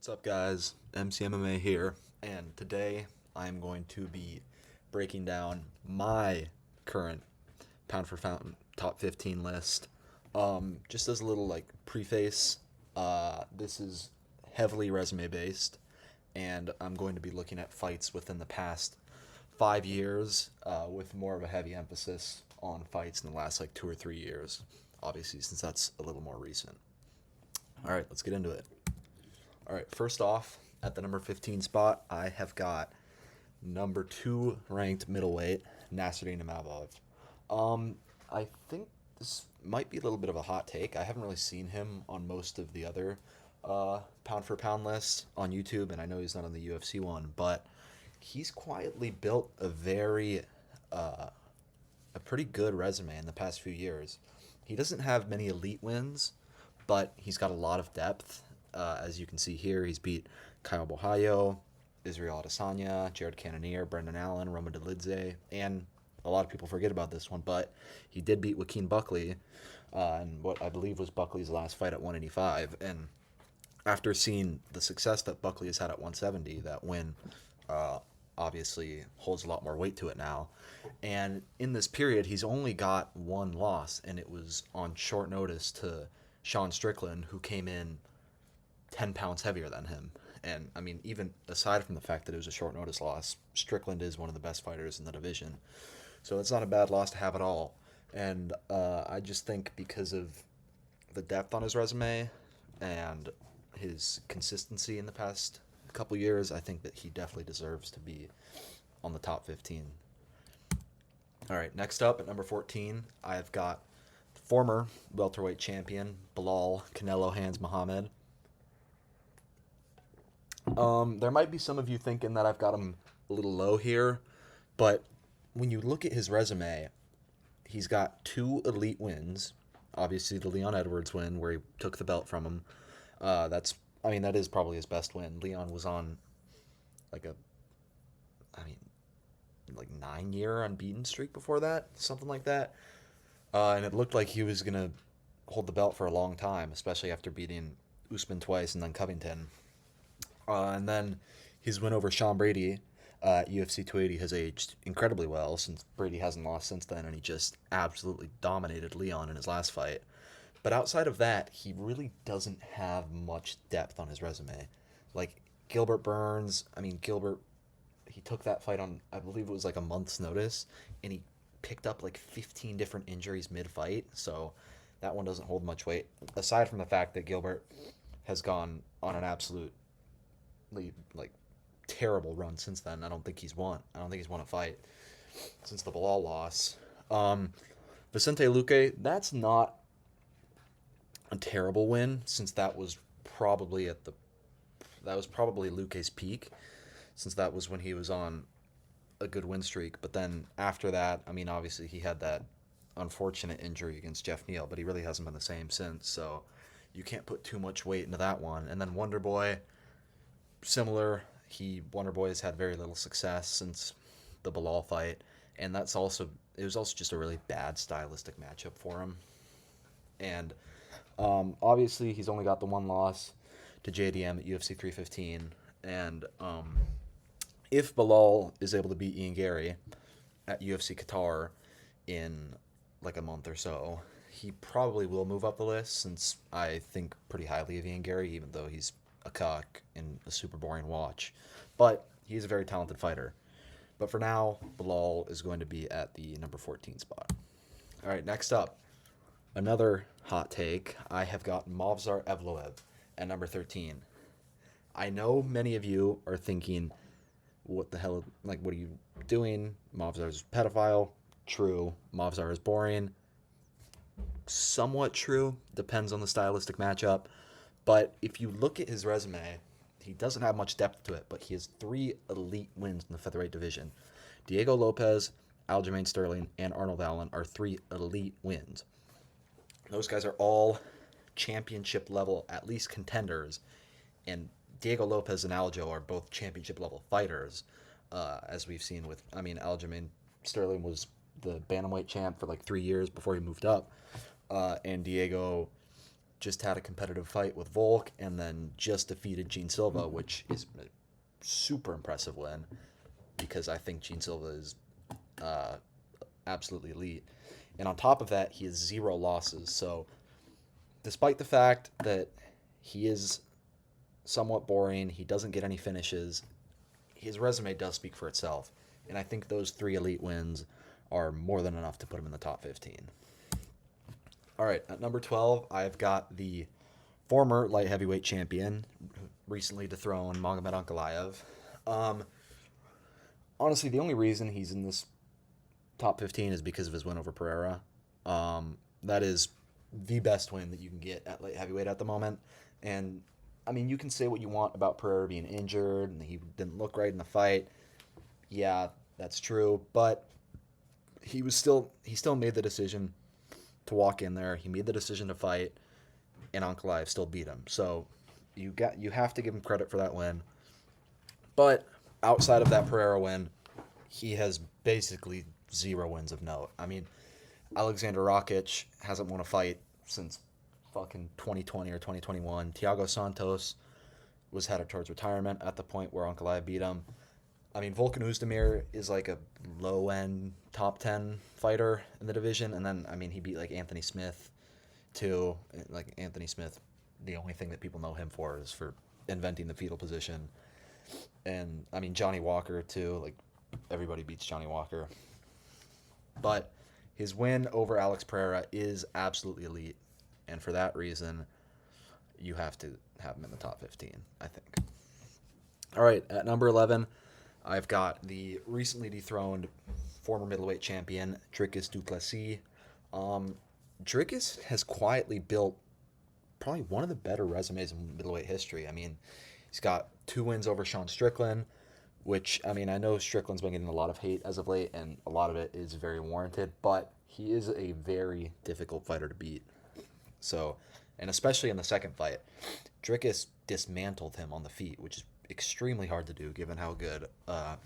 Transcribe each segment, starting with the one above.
What's up, guys? MCMMA here, and today I'm going to be breaking down my current pound for pound top 15 list. Just as a little preface, this is heavily resume based, and I'm going to be looking at fights within the past 5 years, with more of a heavy emphasis on fights in the last 2 or 3 years. Obviously, since that's a little more recent. All right, let's get into it. All right, first off, at the number 15 spot, I have got number 2 ranked middleweight, Nasruddin Imavov. I think this might be a little bit of a hot take. I haven't really seen him on most of the other pound for pound lists on YouTube, and I know he's not on the UFC one, but he's quietly built a pretty good resume in the past few years. He doesn't have many elite wins, but he's got a lot of depth. As you can see here, he's beat Kyle Bohayo, Israel Adesanya, Jared Cannonier, Brendan Allen, Roman Dolidze, and a lot of people forget about this one, but he did beat Joaquin Buckley in what I believe was Buckley's last fight at 185. And after seeing the success that Buckley has had at 170, that win uh, obviously holds a lot more weight to it now. And in this period, he's only got one loss, and it was on short notice to Sean Strickland, who came in 10 pounds heavier than him. And I mean, even aside from the fact that it was a short notice loss, Strickland is one of the best fighters in the division. So it's not a bad loss to have at all. And I just think because of the depth on his resume and his consistency in the past couple years, I think that he definitely deserves to be on the top 15. All right, next up at number 14, I've got former welterweight champion Bilal Canelo Hands Muhammad. There might be some of you thinking that I've got him a little low here, but when you look at his resume, he's got 2 elite wins. Obviously, the Leon Edwards win where he took the belt from him. That is probably his best win. Leon was on like a, I mean, 9-year unbeaten streak before that, something like that. And it looked like he was gonna hold the belt for a long time, especially after beating Usman twice and then Covington. And then his win over Sean Brady at UFC 280 has aged incredibly well since Brady hasn't lost since then, and he just absolutely dominated Leon in his last fight. But outside of that, he really doesn't have much depth on his resume. Like Gilbert Burns, Gilbert, he took that fight on, I believe it was a month's notice, and he picked up 15 different injuries mid fight, so that one doesn't hold much weight. Aside from the fact that Gilbert has gone on an absolute like terrible run since then. I don't think he's won. I don't think he's won a fight since the Bilal loss. Vicente Luque, that's not a terrible win since that was probably Luque's peak, since that was when he was on a good win streak. But then after that, obviously he had that unfortunate injury against Jeff Neal, but he really hasn't been the same since. So you can't put too much weight into that one. And then Wonder Boy, similar. Wonder Boy has had very little success since the Bilal fight, and it was also just a really bad stylistic matchup for him. And obviously he's only got the one loss to JDM at UFC 315, and if Bilal is able to beat Ian Gary at UFC Qatar in a month or so, he probably will move up the list, since I think pretty highly of Ian Gary, even though he's a cock and a super boring watch. But he's a very talented fighter. But for now, Bilal is going to be at the number 14 spot. All right, next up, another hot take. I have got Movsar Evloev at number 13. I know many of you are thinking, what the hell, what are you doing? Movsar's a pedophile. True. Movsar is boring. Somewhat true. Depends on the stylistic matchup. But if you look at his resume, he doesn't have much depth to it, but he has 3 elite wins in the featherweight division. Diego Lopez, Aljamain Sterling, and Arnold Allen are 3 elite wins. Those guys are all championship level, at least contenders, and Diego Lopez and Aljo are both championship level fighters, as we've seen with, Aljamain Sterling was the bantamweight champ for 3 years before he moved up, and Diego just had a competitive fight with Volk, and then just defeated Gene Silva, which is a super impressive win because I think Gene Silva is uh, absolutely elite. And on top of that, he has 0 losses. So, despite the fact that he is somewhat boring, he doesn't get any finishes, his resume does speak for itself. And I think those 3 elite wins are more than enough to put him in the top 15. All right, at number 12, I've got the former light heavyweight champion, recently dethroned Magomed Ankalaev. Um, Honestly, the only reason he's in this top 15 is because of his win over Pereira. That is the best win that you can get at light heavyweight at the moment. And I mean, you can say what you want about Pereira being injured and he didn't look right in the fight. Yeah, that's true, but he still made the decision to walk in there. He made the decision to fight, and Ankalaev still beat him. So you have to give him credit for that win. But outside of that Pereira win, he has basically 0 wins of note. I mean, Alexander Rakic hasn't won a fight since fucking 2020 or 2021. Thiago Santos was headed towards retirement at the point where Ankalaev beat him. I mean, Volkan Oezdemir is like a low-end top 10 fighter in the division. And then, I mean, he beat like Anthony Smith too. Like Anthony Smith, the only thing that people know him for is for inventing the fetal position. And I mean, Johnny Walker too. Like everybody beats Johnny Walker. But his win over Alex Pereira is absolutely elite. And for that reason, you have to have him in the top 15, I think. All right, at number 11, I've got the recently dethroned former middleweight champion, Dricus du Plessis. Dricus has quietly built probably one of the better resumes in middleweight history. I mean, he's got 2 wins over Sean Strickland, which, I mean, I know Strickland's been getting a lot of hate as of late, and a lot of it is very warranted, but he is a very difficult fighter to beat. So, and especially in the second fight, Dricus dismantled him on the feet, which is extremely hard to do given how good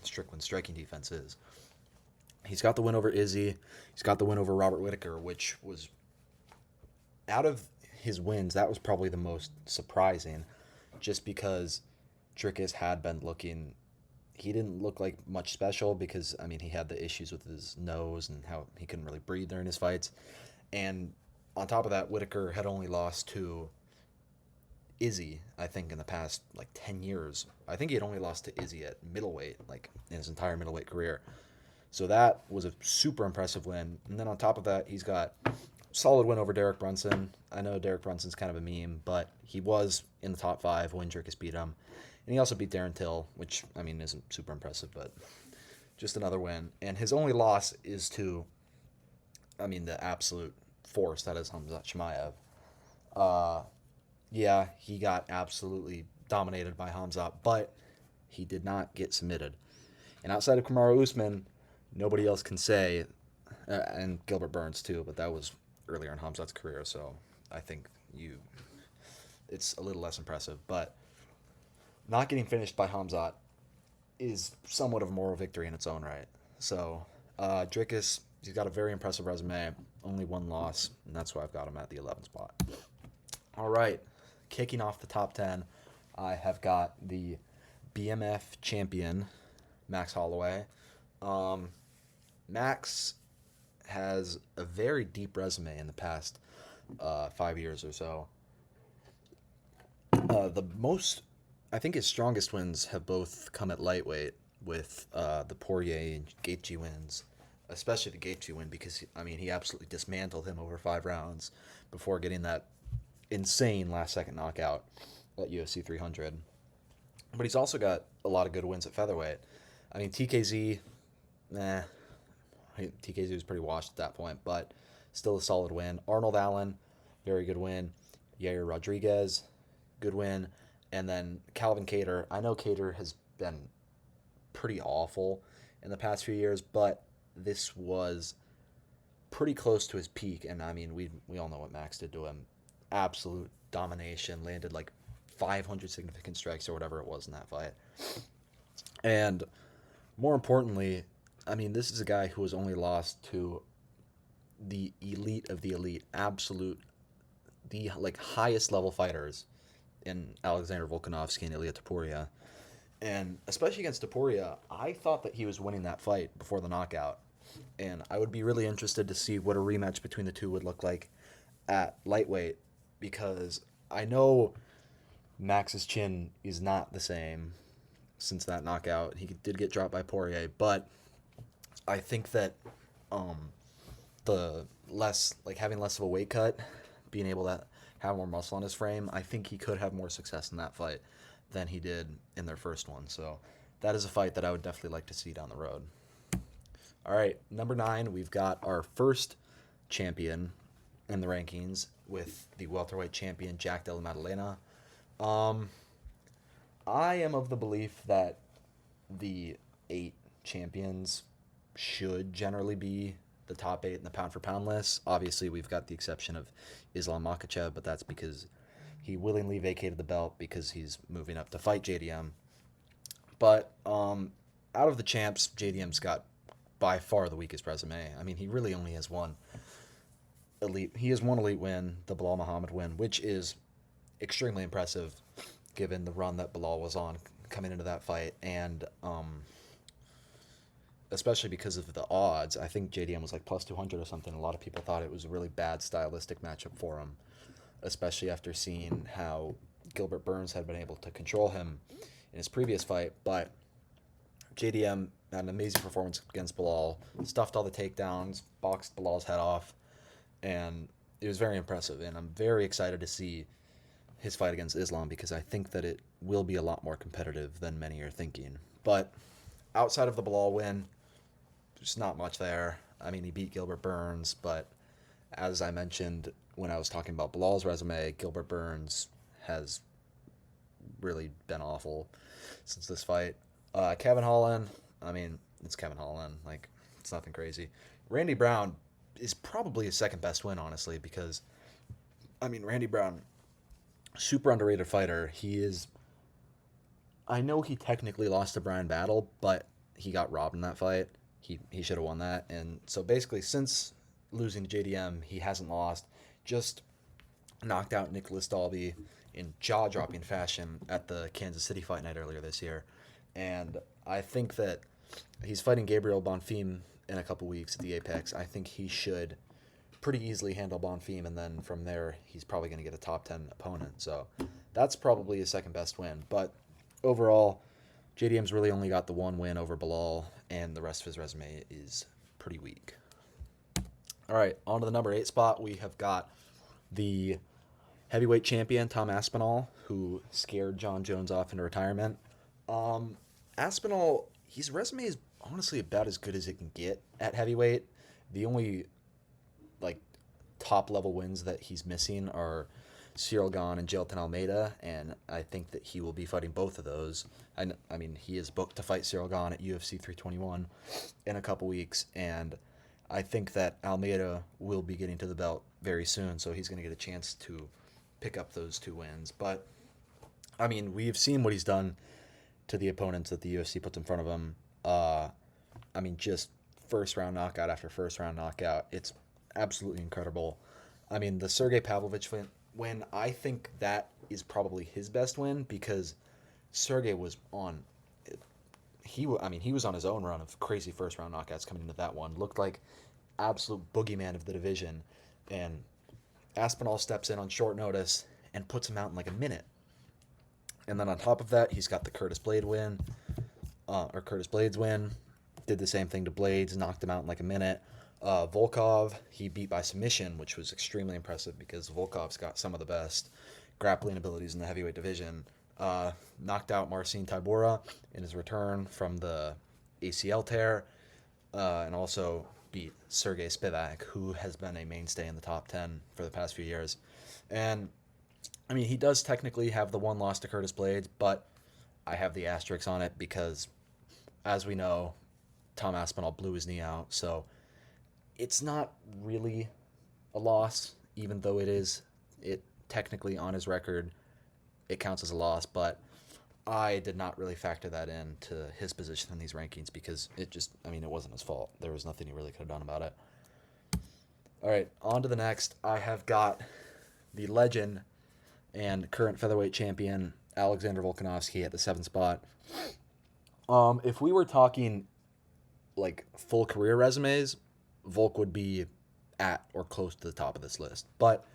Strickland's striking defense is. He's got the win over Izzy. He's got the win over Robert Whittaker, which was, out of his wins, that was probably the most surprising, just because Dricus had been looking, he didn't look like much special because, I mean, he had the issues with his nose and how he couldn't really breathe during his fights. And on top of that, Whittaker had only lost to Izzy, I think, in the past, like, 10 years. I think he had only lost to Izzy at middleweight, like, in his entire middleweight career. So that was a super impressive win. And then on top of that, he's got solid win over Derek Brunson. I know Derek Brunson's kind of a meme, but he was in the top 5 when Dricus beat him. And he also beat Darren Till, which, I mean, isn't super impressive, but just another win. And his only loss is to, I mean, the absolute force that is Khamzat Chimaev. Yeah, he got absolutely dominated by Khamzat, but he did not get submitted. And outside of Kamaru Usman, nobody else can say, and Gilbert Burns too, but that was earlier in Khamzat's career, so I think it's a little less impressive. But not getting finished by Khamzat is somewhat of a moral victory in its own right. So Dricus, he's got a very impressive resume, only 1 loss, and that's why I've got him at the 11th spot. All right, kicking off the top 10, I have got the BMF champion, Max Holloway. Max has a very deep resume in the past 5 years or so. I think his strongest wins have both come at lightweight with the Poirier and Gaethje wins, especially the Gaethje win because, I mean, he absolutely dismantled him over 5 rounds before getting that insane last-second knockout at UFC 300. But he's also got a lot of good wins at featherweight. I mean, TKZ was pretty washed at that point, but still a solid win. Arnold Allen, very good win. Yair Rodriguez, good win. And then Calvin Kattar. I know Kattar has been pretty awful in the past few years, but this was pretty close to his peak. And I mean, we all know what Max did to him. Absolute domination. Landed like 500 significant strikes or whatever it was in that fight. And more importantly, I mean, this is a guy who has only lost to the elite of the elite, absolute the like highest level fighters in Alexander Volkanovski and Ilya Topuria. And especially against Topuria, I thought that he was winning that fight before the knockout. And I would be really interested to see what a rematch between the two would look like at lightweight, because I know Max's chin is not the same since that knockout. He did get dropped by Poirier, but I think that um, the less like having less of a weight cut, being able to have more muscle on his frame, I think he could have more success in that fight than he did in their first one. So that is a fight that I would definitely like to see down the road. All right, number 9, we've got our first champion in the rankings with the welterweight champion Jack Della Maddalena. Um, I am of the belief that the 8 champions should generally be the top 8 in the pound for pound list. Obviously, we've got the exception of Islam Makhachev, but that's because he willingly vacated the belt because he's moving up to fight JDM. But out of the champs, JDM's got by far the weakest resume. I mean, he really only has one elite. He has one elite win, the Bilal Muhammad win, which is extremely impressive given the run that Bilal was on coming into that fight, and especially because of the odds. I think JDM was like plus 200 or something. A lot of people thought it was a really bad stylistic matchup for him, especially after seeing how Gilbert Burns had been able to control him in his previous fight. But JDM had an amazing performance against Bilal, stuffed all the takedowns, boxed Bilal's head off, and it was very impressive. And I'm very excited to see his fight against Islam because I think that it will be a lot more competitive than many are thinking. But outside of the Bilal win, there's not much there. I mean, he beat Gilbert Burns, but as I mentioned when I was talking about Bilal's resume, Gilbert Burns has really been awful since this fight. Kevin Holland, I mean, it's Kevin Holland. Like, it's nothing crazy. Randy Brown is probably his second best win, honestly, because, I mean, Randy Brown, super underrated fighter. He is, I know he technically lost to Brian Battle, but he got robbed in that fight. He should have won that. And so basically, since losing to JDM, he hasn't lost. Just knocked out Nicholas Dalby in jaw-dropping fashion at the Kansas City Fight Night earlier this year. And I think that he's fighting Gabriel Bonfim in a couple weeks at the Apex. I think he should pretty easily handle Bonfim, and then from there, he's probably going to get a top 10 opponent. So that's probably his second best win. But overall, JDM's really only got the one win over Bilal, and the rest of his resume is pretty weak. All right, on to the number 8 spot. We have got the heavyweight champion, Tom Aspinall, who scared John Jones off into retirement. Aspinall, his resume is honestly about as good as it can get at heavyweight. The only like top level wins that he's missing are Cyril Gane and Jailton Almeida, and I think that he will be fighting both of those. I mean, he is booked to fight Cyril Gane at UFC 321 in a couple weeks, and I think that Almeida will be getting to the belt very soon, so he's going to get a chance to pick up those 2 wins. But, I mean, we've seen what he's done to the opponents that the UFC puts in front of him. I mean, just first-round knockout after first-round knockout. It's absolutely incredible. I mean, the Sergey Pavlovich win, I think that is probably his best win because Sergey was on he was on his own run of crazy first round knockouts coming into that one. Looked like absolute boogeyman of the division, and Aspinall steps in on short notice and puts him out in like a minute. And then on top of that, he's got the Curtis Blades win. Did the same thing to Blades, knocked him out in like a minute. Volkov, he beat by submission, which was extremely impressive because Volkov's got some of the best grappling abilities in the heavyweight division. Knocked out Marcin Tybura in his return from the ACL tear, and also beat Sergey Spivak, who has been a mainstay in the top 10 for the past few years. And, I mean, he does technically have the one loss to Curtis Blades, but I have the asterisks on it because, as we know, Tom Aspinall blew his knee out, so it's not really a loss, even though it technically on his record, it counts as a loss, but I did not really factor that into his position in these rankings because it wasn't his fault. There was nothing he really could have done about it. All right, on to the next. I have got the legend and current featherweight champion Alexander Volkanovski at the 7th spot. If we were talking like full career resumes, Volk would be at or close to the top of this list. But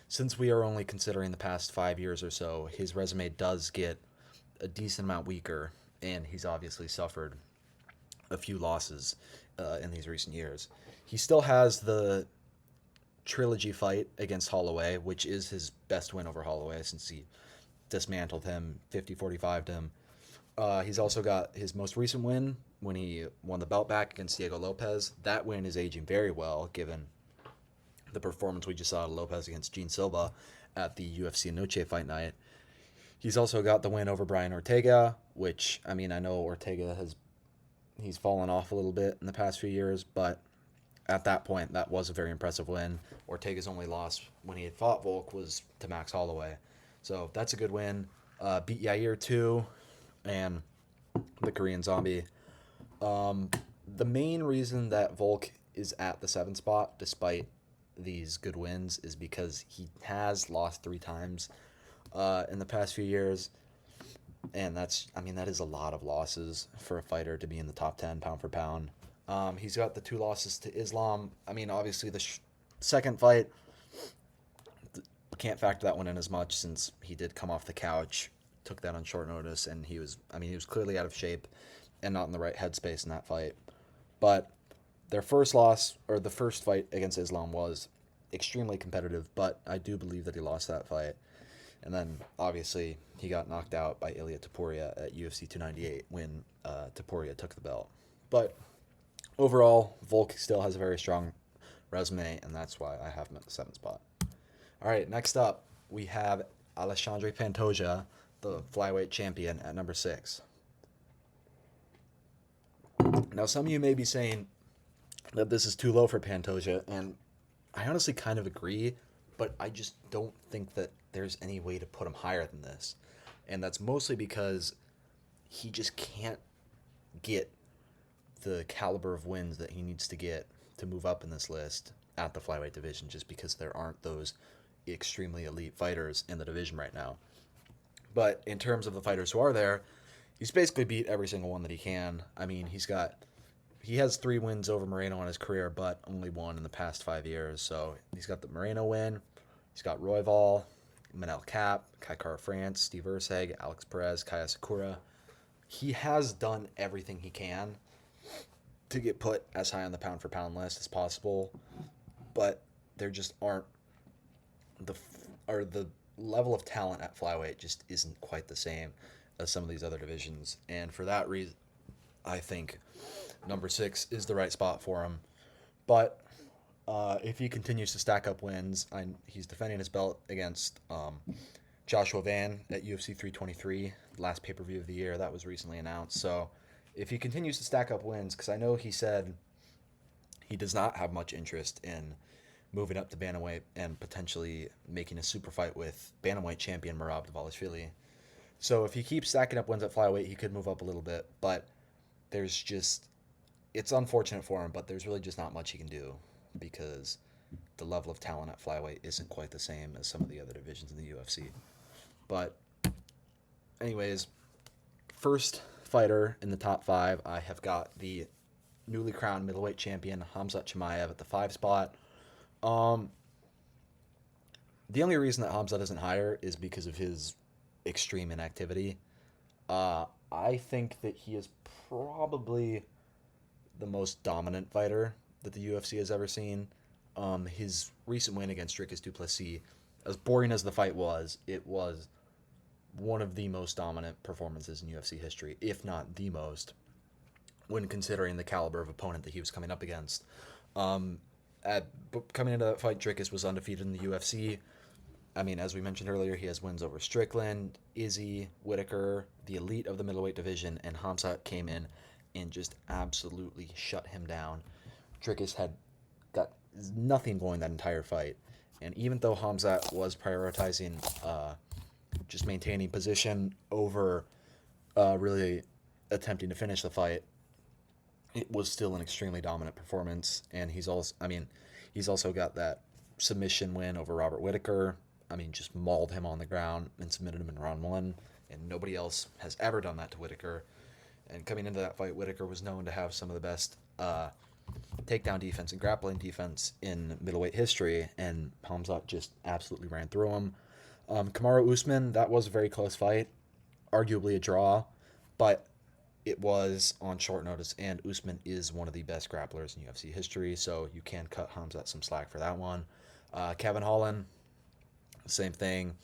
since we are only considering the past 5 years or so, his resume does get a decent amount weaker, and he's obviously suffered a few losses in these recent years. He still has the trilogy fight against Holloway, which is his best win over Holloway since he dismantled him, 50-45'd him. He's also got his most recent win when he won the belt back against Diego Lopez. That win is aging very well, given the performance we just saw of Lopez against Gene Silva at the UFC Noche fight night. He's also got the win over Brian Ortega, which, I mean, I know Ortega he's fallen off a little bit in the past few years, but at that point, that was a very impressive win. Ortega's only loss when he had fought Volk was to Max Holloway. So that's a good win. Beat Yair too, and the Korean Zombie. The main reason that Volk is at the 7th spot, despite these good wins, is because he has lost 3 times in the past few years. And that is a lot of losses for a fighter to be in the top 10 pound for pound. He's got the 2 losses to Islam. I mean, obviously the second fight, can't factor that one in as much since he did come off the couch, took that on short notice, and he was clearly out of shape and not in the right headspace in that fight. But their first loss, or the first fight against Islam, was extremely competitive, but I do believe that he lost that fight. And then, obviously, he got knocked out by Ilia Topuria at UFC 298 when Topuria took the belt. But overall, Volk still has a very strong resume, and that's why I have him at the 7th spot. All right, next up, we have Alexandre Pantoja, the flyweight champion, at number 6. Now, some of you may be saying that this is too low for Pantoja, and I honestly kind of agree, but I just don't think that there's any way to put him higher than this. And that's mostly because he just can't get the caliber of wins that he needs to get to move up in this list at the flyweight division, just because there aren't those extremely elite fighters in the division right now. But in terms of the fighters who are there, he's basically beat every single one that he can. I mean, he has 3 wins over Moreno in his career, but only 1 in the past 5 years. So he's got the Moreno win, he's got Royval, Manel Cap, Kai Kara France, Steve Urseg, Alex Perez, Kaya Sakura. He has done everything he can to get put as high on the pound for pound list as possible, but there just aren't the level of talent at flyweight just isn't quite the same as some of these other divisions. And for that reason, I think number 6 is the right spot for him. But if he continues to stack up wins, he's defending his belt against Joshua Van at UFC 323, last pay-per-view of the year. That was recently announced. So if he continues to stack up wins, because I know he said he does not have much interest in moving up to bantamweight and potentially making a super fight with bantamweight champion Merab Dvalishvili. So if he keeps stacking up wins at flyweight, he could move up a little bit. But it's unfortunate for him, but there's really just not much he can do because the level of talent at flyweight isn't quite the same as some of the other divisions in the UFC. But anyways, first fighter in the top 5, I have got the newly crowned middleweight champion Khamzat Chimaev at the 5 spot. The only reason that Khamzat isn't higher is because of his extreme inactivity. I think that he is probably the most dominant fighter that the UFC has ever seen. His recent win against Dricus du Plessis, as boring as the fight was, it was one of the most dominant performances in UFC history, if not the most, when considering the caliber of opponent that he was coming up against. Coming into that fight, Dricus was undefeated in the UFC. I mean, as we mentioned earlier, he has wins over Strickland, Izzy, Whitaker, the elite of the middleweight division, and Khamzat came in and just absolutely shut him down. Dricus had got nothing going that entire fight. And even though Khamzat was prioritizing just maintaining position over really attempting to finish the fight, it was still an extremely dominant performance. And he's also got that submission win over Robert Whitaker. I mean, just mauled him on the ground and submitted him in round one. And nobody else has ever done that to Whitaker. And coming into that fight, Whitaker was known to have some of the best takedown defense and grappling defense in middleweight history, and Hamzat just absolutely ran through him. Kamaru Usman, that was a very close fight, arguably a draw, but it was on short notice, and Usman is one of the best grapplers in UFC history, so you can cut Hamzat some slack for that one. Kevin Holland, same thing,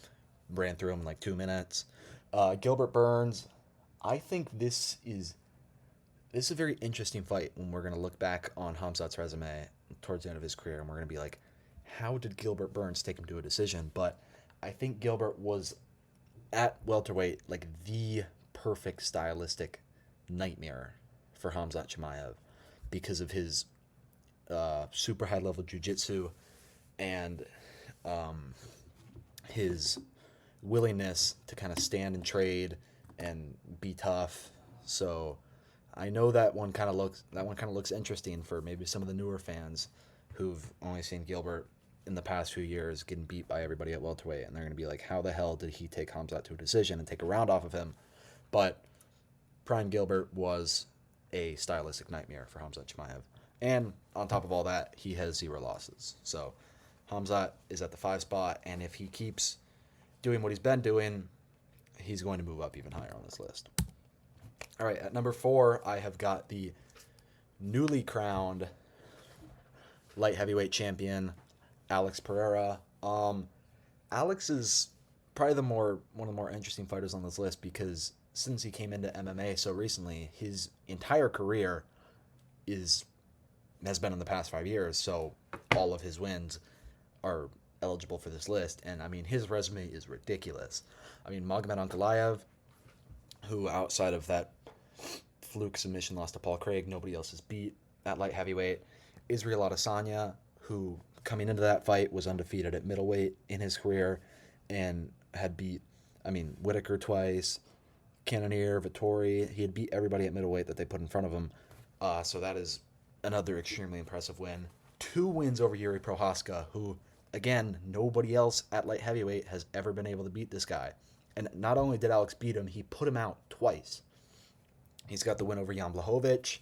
ran through him in like 2 minutes. Gilbert Burns, I think this is a very interesting fight when we're going to look back on Hamzat's resume towards the end of his career, and we're going to be like, how did Gilbert Burns take him to a decision? But I think Gilbert was at welterweight like the perfect stylistic nightmare for Hamzat Chimaev because of his super high level jiu-jitsu and his willingness to kind of stand and trade and be tough. So I know that one kind of looks interesting for maybe some of the newer fans who've only seen Gilbert in the past few years getting beat by everybody at welterweight, and they're going to be like, how the hell did he take Hamzat to a decision and take a round off of him? But Prime Gilbert was a stylistic nightmare for Hamzat Chimaev. And on top of all that, he has 0 losses. So Hamzat is at the 5 spot, and if he keeps doing what he's been doing, he's going to move up even higher on this list. All right, at number 4, I have got the newly crowned light heavyweight champion, Alex Pereira. Alex is probably one of the more interesting fighters on this list because since he came into MMA so recently, his entire career has been in the past 5 years. So all of his wins are eligible for this list, and I mean his resume is ridiculous. I mean Magomed Ankalaev, who outside of that fluke submission loss to Paul Craig, nobody else has beat at light heavyweight. Israel Adesanya, who coming into that fight was undefeated at middleweight in his career and had beat, Whitaker twice, Cannonier, Vettori. He had beat everybody at middleweight that they put in front of him. So that is another extremely impressive win. 2 wins over Yuri Prohaska, who, again, nobody else at light heavyweight has ever been able to beat this guy. And not only did Alex beat him, he put him out twice. He's got the win over Jan Blachowicz,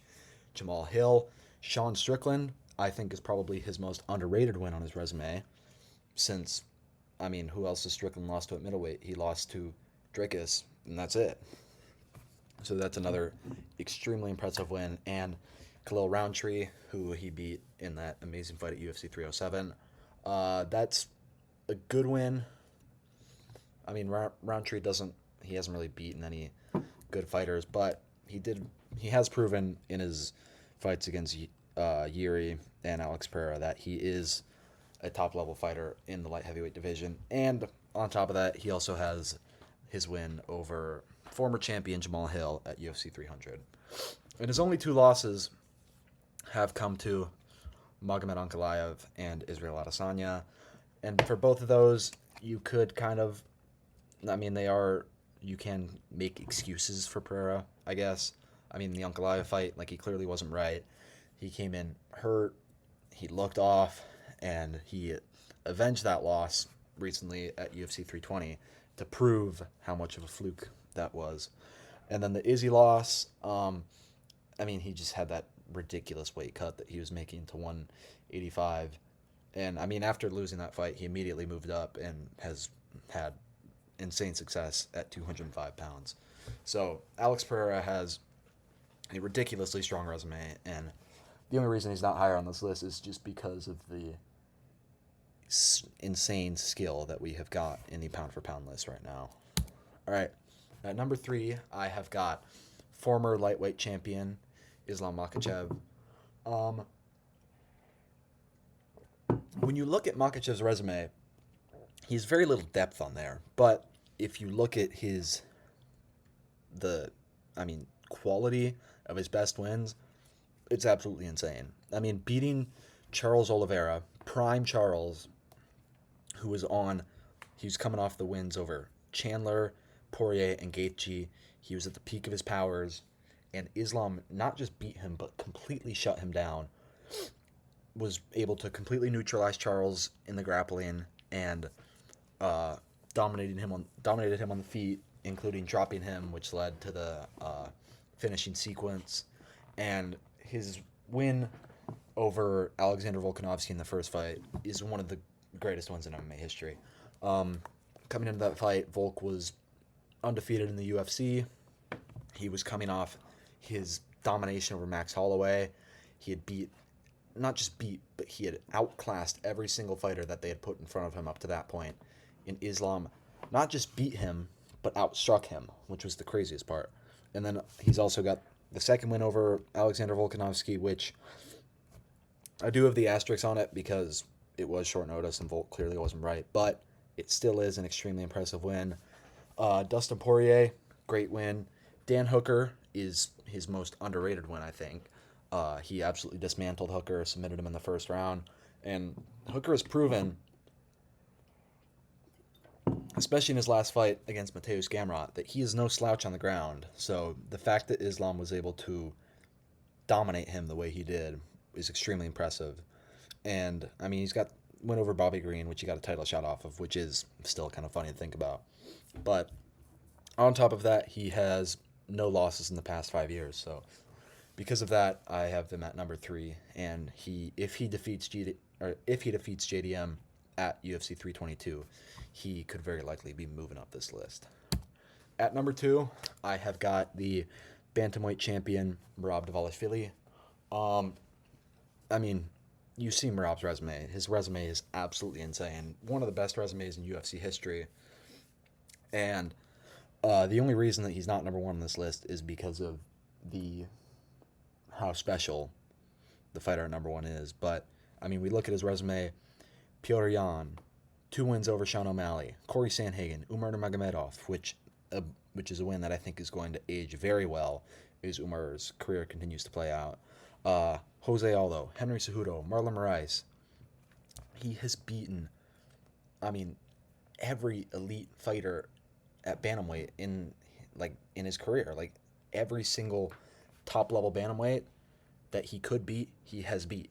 Jamal Hill. Sean Strickland, I think, is probably his most underrated win on his resume since, who else has Strickland lost to at middleweight? He lost to Dricus, and that's it. So that's another extremely impressive win. And Khalil Roundtree, who he beat in that amazing fight at UFC 307. That's a good win. Roundtree he hasn't really beaten any good fighters, but he has proven in his fights against Yuri and Alex Pereira that he is a top-level fighter in the light heavyweight division. And on top of that, he also has his win over former champion Jamal Hill at UFC 300. And his only 2 losses have come to Magomed Ankalaev and Israel Adesanya. And for both of those, you could you can make excuses for Pereira, I guess. The Ankalaev fight, he clearly wasn't right. He came in hurt, he looked off, and he avenged that loss recently at UFC 320 to prove how much of a fluke that was. And then the Izzy loss, he just had that ridiculous weight cut that he was making to 185. And, after losing that fight, he immediately moved up and has had insane success at 205 pounds. So Alex Pereira has a ridiculously strong resume, and the only reason he's not higher on this list is just because of the insane skill that we have got in the pound-for-pound list right now. All right, at number 3, I have got former lightweight champion Islam Makhachev. When you look at Makhachev's resume, he has very little depth on there, but if you look at quality of his best wins, it's absolutely insane. Beating Charles Oliveira, prime Charles, who was coming off the wins over Chandler, Poirier, and Gaethje. He was at the peak of his powers, and Islam not just beat him, but completely shut him down. Was able to completely neutralize Charles in the grappling, and uh, dominated him on the feet, including dropping him, which led to the finishing sequence, and his win over Alexander Volkanovski in the first fight is one of the greatest ones in MMA history. Um, Coming into that fight, Volk was undefeated in the UFC. He was coming off his domination over Max Holloway. He had not just beat, but he had outclassed every single fighter that they had put in front of him up to that point. In Islam, not just beat him, but outstruck him, which was the craziest part. And then he's also got the second win over Alexander Volkanovski, which I do have the asterisk on it because it was short notice and Volk clearly wasn't right, but it still is an extremely impressive win. Dustin Poirier, great win. Dan Hooker is his most underrated win, I think. He absolutely dismantled Hooker, submitted him in the first round, and Hooker has proven, especially in his last fight against Mateusz Gamrot, that he is no slouch on the ground. So the fact that Islam was able to dominate him the way he did is extremely impressive. And I mean, he's got went over Bobby Green, which he got a title shot off of, which is still kind of funny to think about. But on top of that, he has no losses in the past 5 years. So because of that, I have him at number 3. And if he defeats JDM at UFC 322, he could very likely be moving up this list. At number 2, I have got the bantamweight champion Merab Dvalishvili. I mean, you see Merab's resume. His resume is absolutely insane. One of the best resumes in UFC history. And the only reason that he's not number 1 on this list is because of how special the fighter at number 1 is. But I mean, we look at his resume: Petr Yan, 2 wins over Sean O'Malley, Corey Sandhagen, Umar Nurmagomedov, which is a win that I think is going to age very well as Umar's career continues to play out. Jose Aldo, Henry Cejudo, Marlon Moraes. He has beaten, I mean, every elite fighter at bantamweight in his career. Like every single top level bantamweight that he could beat, he has beat.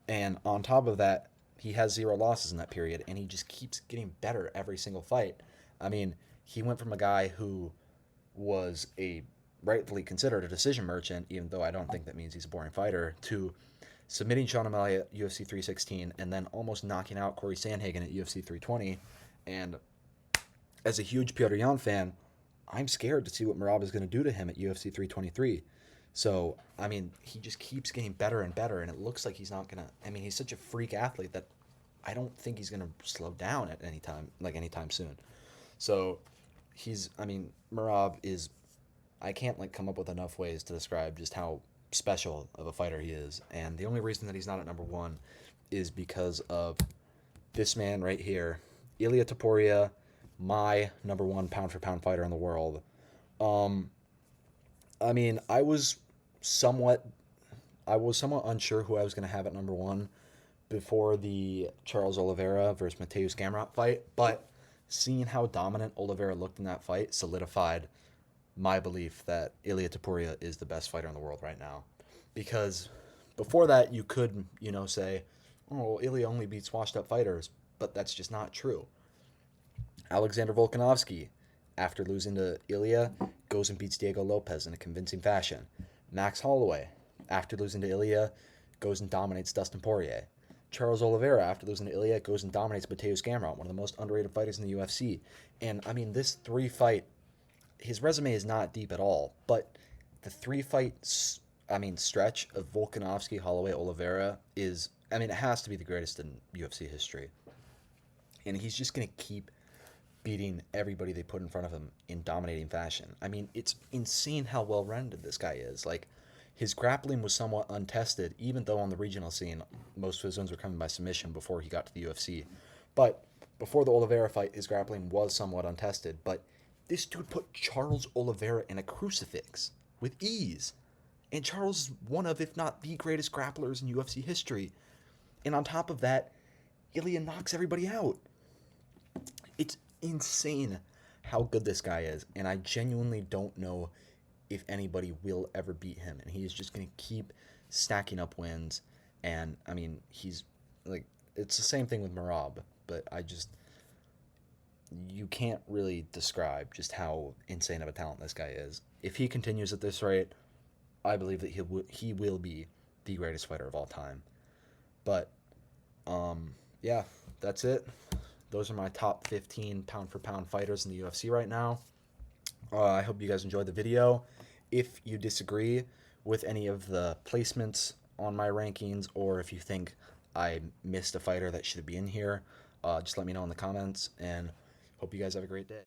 And on top of that, he has 0 losses in that period, and he just keeps getting better every single fight. I mean, he went from a guy who was rightfully considered a decision merchant, even though I don't think that means he's a boring fighter, to submitting Sean O'Malley at UFC 316 and then almost knocking out Corey Sandhagen at UFC 320. And as a huge Petr Yan fan, I'm scared to see what Merab is going to do to him at UFC 323. So, I mean, he just keeps getting better and better, and it looks like he's not going to... I mean, he's such a freak athlete that I don't think he's going to slow down at anytime soon. So, Merab is... I can't, come up with enough ways to describe just how special of a fighter he is. And the only reason that he's not at number 1 is because of this man right here, Ilia Topuria, my number 1 pound-for-pound fighter in the world. I mean, I was somewhat unsure who I was going to have at number 1 before the Charles Oliveira versus Mateusz Gamrot fight, but seeing how dominant Oliveira looked in that fight solidified my belief that Ilia Topuria is the best fighter in the world right now. Because before that, you could, say, oh, Ilia only beats washed-up fighters, but that's just not true. Alexander Volkanovski, after losing to Ilia, goes and beats Diego Lopez in a convincing fashion. Max Holloway, after losing to Ilia, goes and dominates Dustin Poirier. Charles Oliveira, after losing to Ilia, goes and dominates Mateusz Gamrot, one of the most underrated fighters in the UFC. And, I mean, this 3-fight, his resume is not deep at all, but the 3-fight, stretch of Volkanovski, Holloway, Oliveira is, it has to be the greatest in UFC history. And he's just going to keep beating everybody they put in front of him in dominating fashion. I mean, it's insane how well-rounded this guy is. His grappling was somewhat untested, even though on the regional scene, most of his wins were coming by submission before he got to the UFC. But before the Oliveira fight, his grappling was somewhat untested. But this dude put Charles Oliveira in a crucifix with ease. And Charles is one of, if not the greatest grapplers in UFC history. And on top of that, Ilia knocks everybody out. It's insane how good this guy is, and I genuinely don't know if anybody will ever beat him, and he is just going to keep stacking up wins. And he's it's the same thing with Merab, but you can't really describe just how insane of a talent this guy is. If he continues at this rate, I believe that he will be the greatest fighter of all time. But yeah, that's it. Those are my top 15 pound for pound fighters in the UFC right now. I hope you guys enjoyed the video. If you disagree with any of the placements on my rankings, or if you think I missed a fighter that should be in here, just let me know in the comments. And hope you guys have a great day.